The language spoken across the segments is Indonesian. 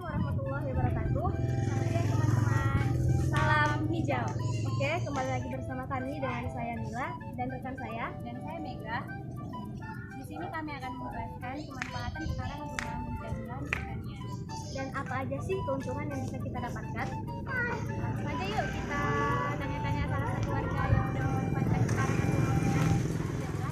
warahmatullahi wabarakatuh. Selamat siang teman-teman. Salam hijau. Oke, kembali lagi bersama kami dengan saya Mila dan rekan saya Dan saya Mega. Di sini kami akan menjelaskan kemanfaatan sekarang guna menjaga pertanian. dan apa aja sih keuntungan yang bisa kita dapatkan? Langsung aja yuk kita tanya-tanya salah satu warga yang udah memanfaatkan sekarang guna menjaga.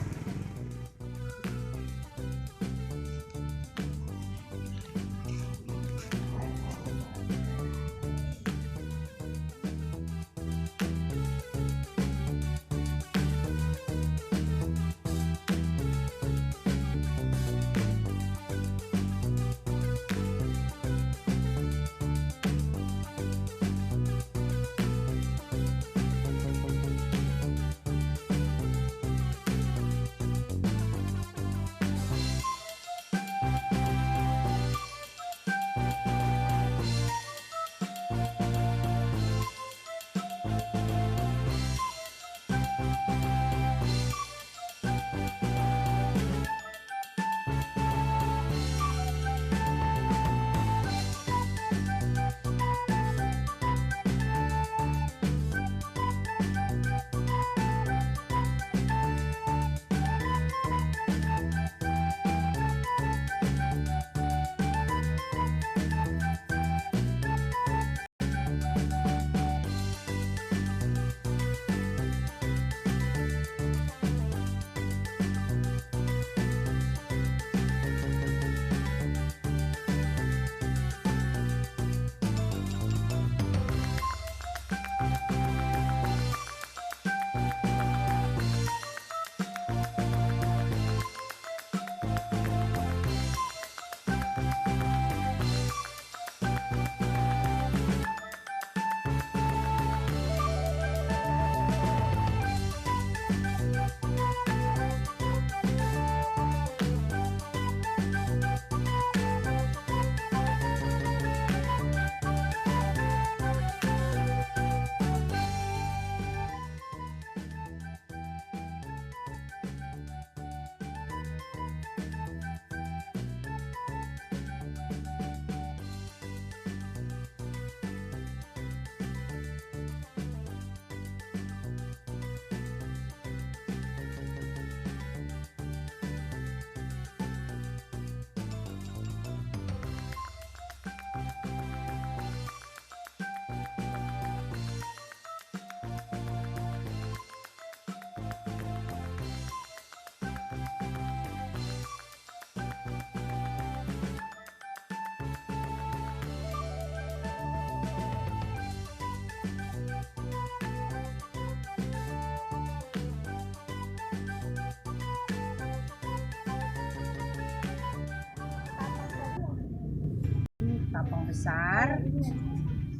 Tapang besar.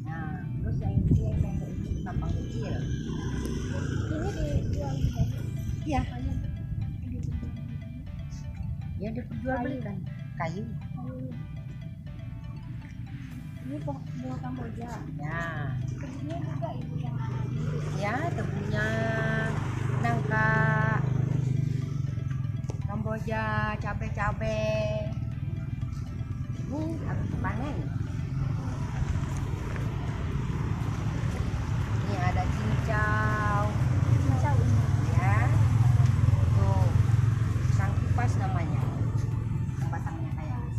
Nah, terus yang ini tapang kecil. Ini dijual Iya. Ya diperjualbelikan kayu. ini bunga kamboja. Ya, Ini juga ibu yang ya tebunya nangka Kamboja, cabai-cabai. Ini habis panen. Ini ada cincau. cincau ini. Ya, tuh pisang kupas namanya, yang batangnya kayak talas.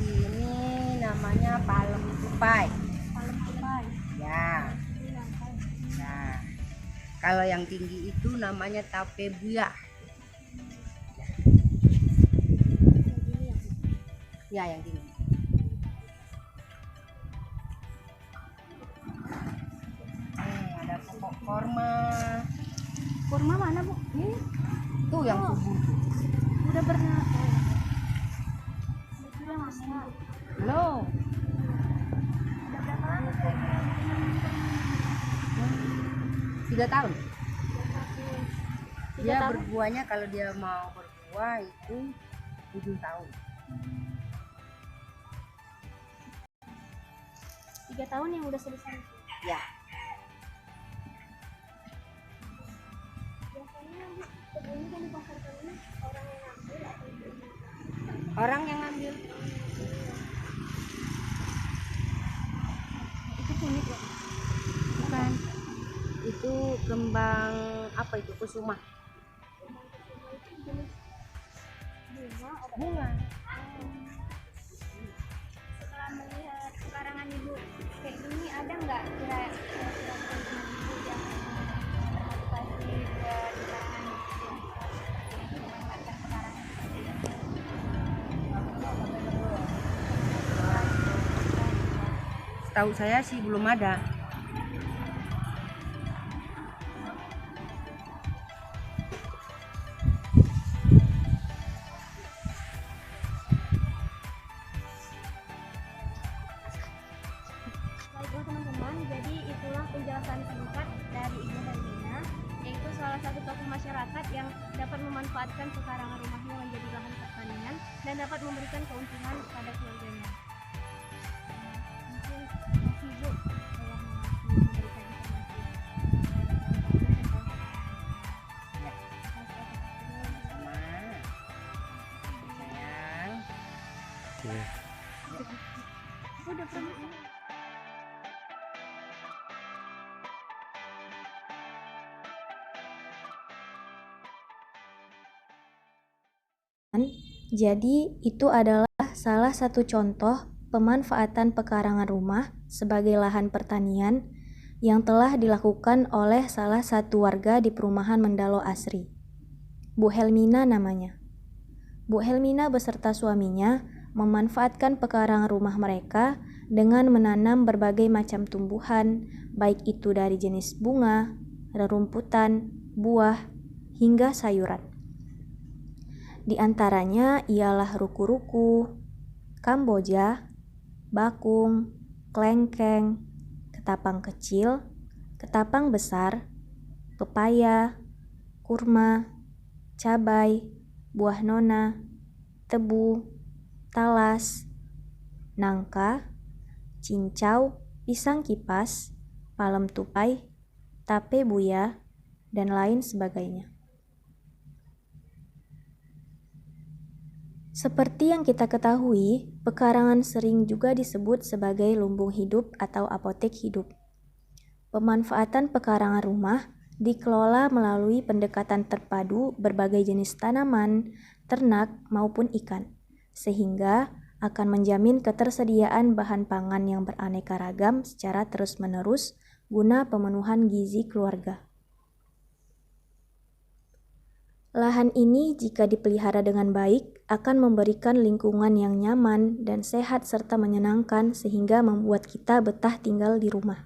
Ini namanya palem tupai. Palem tupai. Ya, nah kalau yang tinggi itu namanya tape buya. Ya, yang tinggi. Ada pokok korma. Kurma mana bu? Ini Tuh yang Oh. subur. udah pernah. Sudah masak. Loh, Udah berapa lama? 3 tahun. Tiga Dia tahun. berbuahnya kalau dia mau berbuah itu 7 tahun. 3 tahun yang udah selesai. Ya, Orang yang ngambil. Itu kunyit ya? Bukan. Itu kembang apa itu? Kusuma. Bunga. Setelah melihat pekarangan ibu kayak gini, ada nggak kira-kira teman ibu yang memotivasi buat pekarangan yang seperti ini, memanfaatkan pekarangan seperti ini? Setahu saya sih belum ada. Baiklah teman-teman, jadi itulah penjelasan singkat dari Ibu Herlina, yaitu salah satu tokoh masyarakat yang dapat memanfaatkan pekarangan rumahnya menjadi lahan pertanian dan dapat memberikan keuntungan kepada keluarganya. Mungkin kasih Ibu telah memberikan informasi. Ya. Sama. Sayang. Udah pernah. Jadi itu adalah salah satu contoh pemanfaatan pekarangan rumah sebagai lahan pertanian yang telah dilakukan oleh salah satu warga di perumahan Mendalo Asri. Bu Helmina namanya. Bu Helmina beserta suaminya memanfaatkan pekarangan rumah mereka dengan menanam berbagai macam tumbuhan, baik itu dari jenis bunga, rerumputan, buah, hingga sayuran. Di antaranya ialah ruku-ruku, kamboja, bakung, klengkeng, ketapang kecil, ketapang besar, pepaya, kurma, cabai, buah nona, tebu, talas, nangka, cincau, pisang kipas, palem tupai, tape buya, dan lain sebagainya. Seperti yang kita ketahui, pekarangan sering juga disebut sebagai lumbung hidup atau apotek hidup. Pemanfaatan pekarangan rumah dikelola melalui pendekatan terpadu berbagai jenis tanaman, ternak, maupun ikan, sehingga akan menjamin ketersediaan bahan pangan yang beraneka ragam secara terus-menerus guna pemenuhan gizi keluarga. Lahan ini jika dipelihara dengan baik akan memberikan lingkungan yang nyaman dan sehat serta menyenangkan sehingga membuat kita betah tinggal di rumah.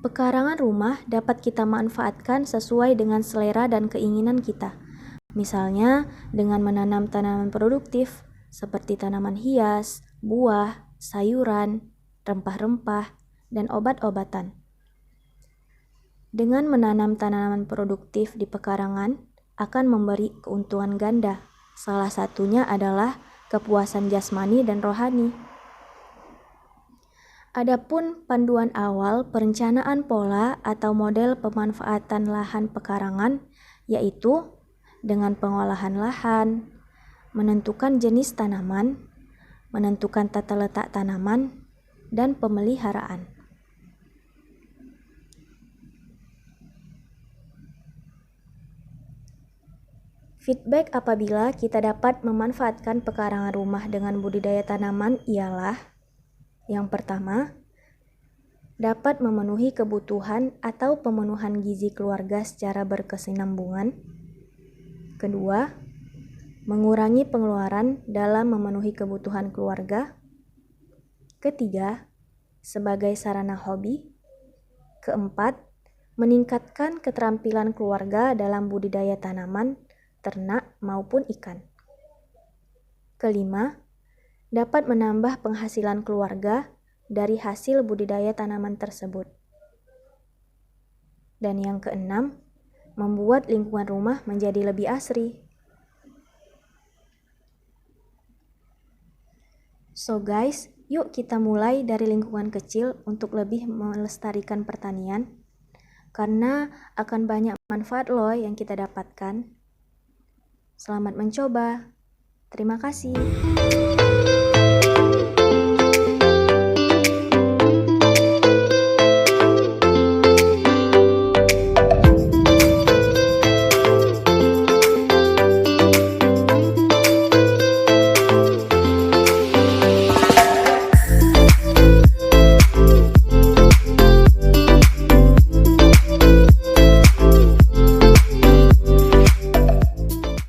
Pekarangan rumah dapat kita manfaatkan sesuai dengan selera dan keinginan kita. Misalnya dengan menanam tanaman produktif seperti tanaman hias, buah, sayuran, rempah-rempah, dan obat-obatan. Dengan menanam tanaman produktif di pekarangan akan memberi keuntungan ganda. Salah satunya adalah kepuasan jasmani dan rohani. Adapun panduan awal perencanaan pola atau model pemanfaatan lahan pekarangan yaitu dengan pengolahan lahan, menentukan jenis tanaman, menentukan tata letak tanaman, dan pemeliharaan. Feedback apabila kita dapat memanfaatkan pekarangan rumah dengan budidaya tanaman ialah: yang pertama, dapat memenuhi kebutuhan atau pemenuhan gizi keluarga secara berkesinambungan. Kedua, mengurangi pengeluaran dalam memenuhi kebutuhan keluarga. Ketiga, sebagai sarana hobi. Keempat, meningkatkan keterampilan keluarga dalam budidaya tanaman, ternak, maupun ikan. Kelima, dapat menambah penghasilan keluarga dari hasil budidaya tanaman tersebut. Dan yang keenam, membuat lingkungan rumah menjadi lebih asri. So guys, yuk kita mulai dari lingkungan kecil untuk lebih melestarikan pertanian. karena akan banyak manfaat loh yang kita dapatkan. Selamat mencoba. Terima kasih.